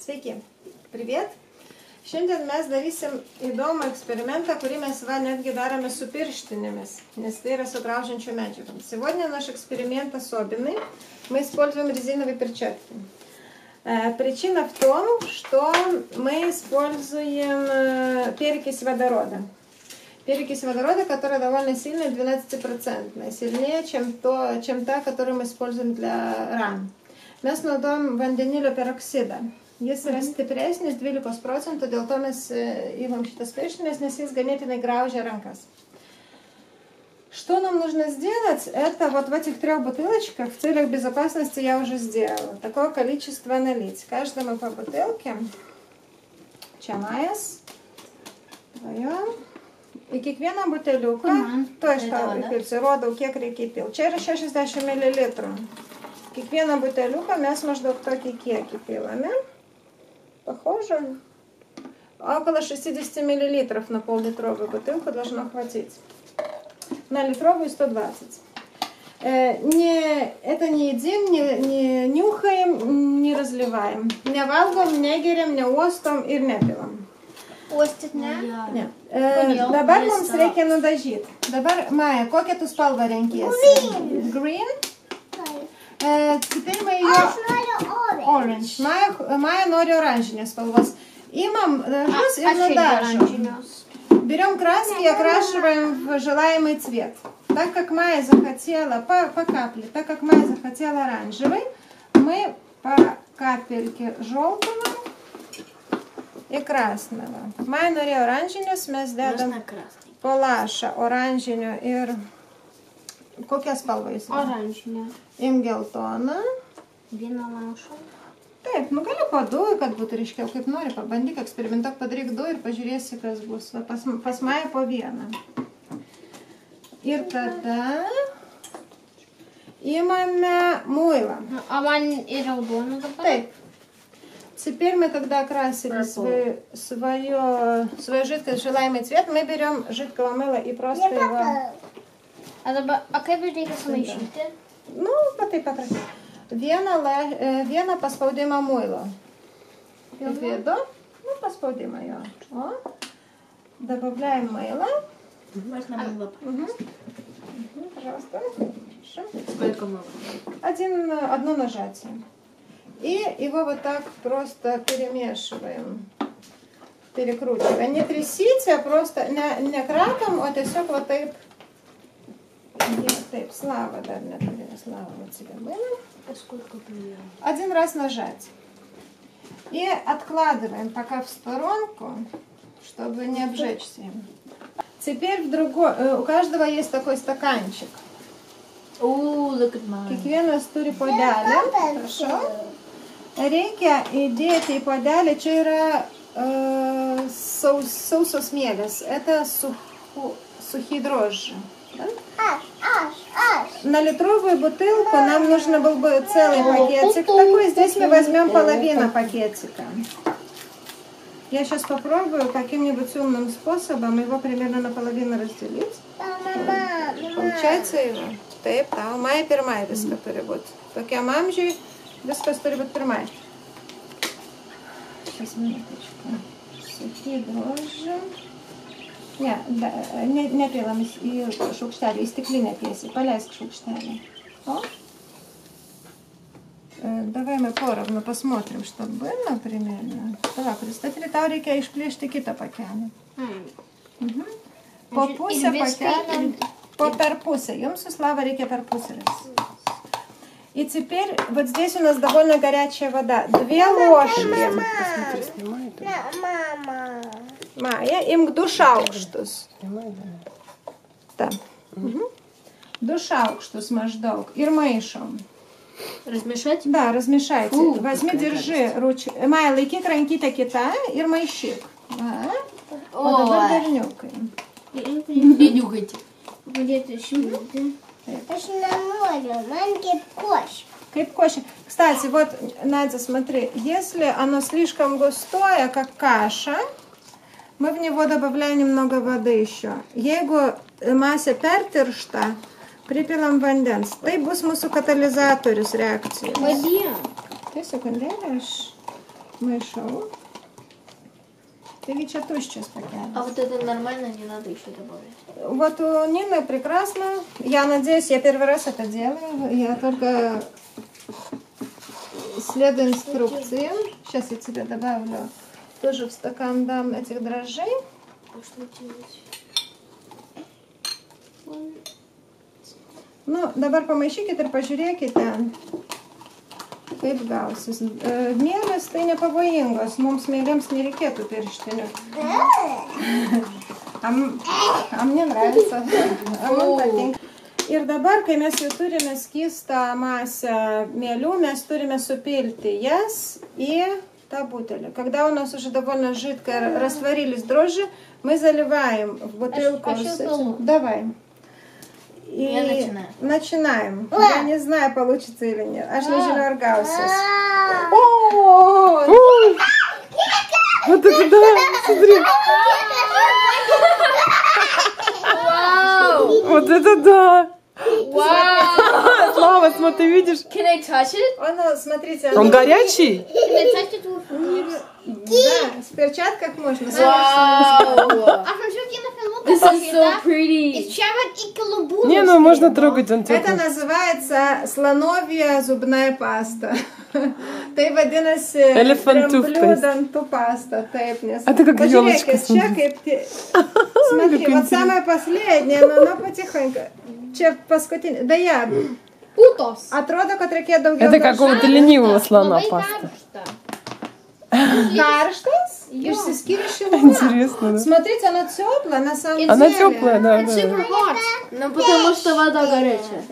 Sveiki, привет! Šiandien mes darysim įdomų eksperimentą, kurį mes netgi darome su pirštinėmis, nes tai yra su graužiančių medžiagom. Сегодня наш эксперимент особенный. Мы используем резиновые перчатки. Причина в том, что мы используем перекись водорода. Перекись водорода, которая довольно сильная, 12%, сильнее, чем та, которую мы используем для ран. Mes naudojam vandenilio peroksidą. Jis yra stipresnis 12%, dėl to mes имам šitas pirštinės, nes jis ganėtinai graužia ранкас. Что нам нужно сделать? Это вот в этих 3 бутылочках, в целях безопасности я уже сделала. Такое количество налить. Каждому по бутылке. Чамаяс. Вдвоем. И kiekvieną buteliuką, to iš to įpilsiu, rodau, kiek reikia įpilti. Čia yra 60 ml. Kiekvieną buteliuką mes maždaug tokį kiekį pilame. Похоже. Около 60 мл на пол-литровую бутылку должно хватить. На литровую 120. Это не едим, не нюхаем, не разливаем. Не valgom, negeriam, neuostom ir nepilam. Uostit ne? Ne. Dabar mums reikia nudažyti. Dabar, Maja, kokią tu spalvą renkiesi? Green. Теперь мы ее... Orange. Майя нори оранжинės spalvos. Имам ножус и надажим. Берем краски и окрашиваем в желаемый цвет. Так как Майя захотела, по капле, так как Майя захотела оранжевый, мы по капельке желтого и красного. Майя нори оранжинės, mes dedam po lašą oranžinio ir... Kokią spalvą jis? Oranžinė. Im geltoną. Vieną lašą. Taip, nu gali po 2, kad būtų ryškiau, kaip nori. Pabandyk, eksperimentuok, padaryk 2 ir pažiūrėsi, kas bus. Pas Mają po 1. Ir tada имаме muilą. А man и рауdoną dabar? Taip. Теперь мы, когда окрасили свою жидкость в желаемый цвет, мы берем жидкого мыла и просто его... А kaip reikia sumaišyti? Nu, va taip paprastai. Vieną paspaudimą muilo. Виду, ну, paspaudimą jo. O. Добавляем мыло. Можно мыло? Пожалуйста. Сколько мыла? Одно нажатие. И его вот так просто перемешиваем. Перекручиваем. Не трясите, а просто не краком, а tiesiog вот taip. Taip, Slava dar neturėjo. Slava, вот тебе мыло. А сколько мыла? 1 раз нажать. И откладываем пока в сторонку, чтобы не обжечься им. Теперь у каждого есть такой стаканчик. Look at mine. Kiekvienas turi puodelį. Prašau. Reikia įdėti į puodelį. Čia yra sausos mielės. Это сухие дрожжи. На литровую бутылку нам нужно был бы целый пакетик такой. Здесь мы возьмем половину пакетика. Я сейчас попробую каким-нибудь умным способом его примерно наполовину разделить. Получается его? Taip, tau. Maja pirmai viską turi būti. Tokiam amžiui viskas turi būti pirmai. Сейчас, minutėčką. Сухие дрожжи. Не пилам į šaukštelį, į stiklinę tiesiai. Paleisk šaukštelį. О. Давай мы поровну посмотрим, что было примерно. Давай, представь, tau reikia išplėšti kitą pakelį. Po pusę pakelį, per pusę. Jums su Slava reikia per pusę. И теперь вот здесь у нас довольно горячая вода. 2 ложки. Maja, imk 2 šaukštus. Так. 2 šaukštus maždaug. Ir maišom. Размешать? Да, размешайте. Возьми, держи ручку. Maja, laikyk rankytę kitą ir maišyk. O dabar dar niukaim. Не нюхайте. Будет шумить. Aš nenoriu, man kaip košė. Kaip košė. Кстати, вот, Надя, смотри, если оно слишком густое, как каша, мы в него добавляем немного воды еще. Jeigu masė pertiršta, pripilam vandens. Tai bus mūsų katalizatorius reakcijos. Vadien. Tai sekundėlę aš Maišau. Taigi čia tuščias pakelis. А вот это нормально, не надо еще добавить. Вот у Нины прекрасно. Я надеюсь, я первый раз это делаю. Я только следую инструкциям. Сейчас я тебе добавлю. Тоже в стакан дам этих дрожжей. А что делать? Nu, dabar pamaišykite ir pažiūrėkite, kaip gausis. Mielės tai nepavojingos, mums mėlėms nereikėtų pirštinių. A мне nравится, a man patinka. Ir dabar, kai mes jau turime skystą masę mėlių, mes turime supilti jas į tą бутыль. Когда у нас уже довольно жидко растворились дрожжи, мы заливаем в бутылку. Давай. И Я начинаю. Начинаем. Я не знаю, получится или нет. Аж nežinau ar gausis. О! Вот это да! Смотри! Вот это да! Wow! Слава, смотри, ты видишь? Can I touch it? Он, смотрите, Он горячий? Can I touch it with fingers? Да, в перчатках можно. Wow! А from что на филму? This is so pretty. Ищават и колобу. Не, ну можно трогать, он Это теплый. называется слоновья зубная паста. Tai vadinasi Elephant toothpaste. dantų pasta. Taip, nes... А ты как елочка. Pažiūrėkit, čia kaip... Смотри, вот самое последнее, но она потихоньку. Čia paskutinė. Beje, Putos. atrodo, kad reikėjo daugiau Это какого-то ленивого слона паста. Karštas? Išsiskiria šiluma. Интересно, да? Смотрите, она теплая, на самом деле. Она теплая, да, да. Super hot. Ну, потому что вода горячая.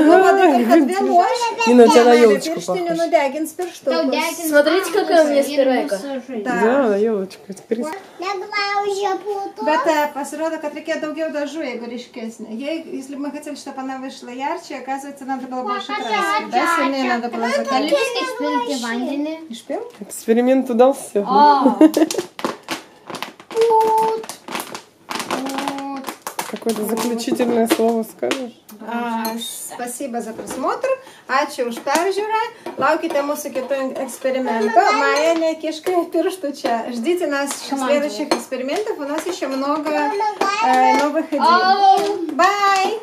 Ну, воды только 2 ложки. И на тебя на Gali елочку pirštinių похож. nudegins pirštukus. Смотрите, какая у меня спиралька. Да, на елочку. Теперь... Наглауžė putos. Bet pasirodo, kad reikėjo daugiau dažų, jeigu ryškesnė. Если бы мы хотели, чтобы она вышла ярче, оказывается, надо было больше краски. Да, сильнее надо было закалить. Viską išpilti vandenį. Išpil? Эксперимент удался. Какое-то заключительное слово скажешь? Spasiba za prasmotr. Ačiū už peržiūrą. Laukite mūsų kitų экспериментов. Майя, не кишкай pirštų čia. Ждите нас в следующих экспериментах. У нас еще много новых идей. Bye!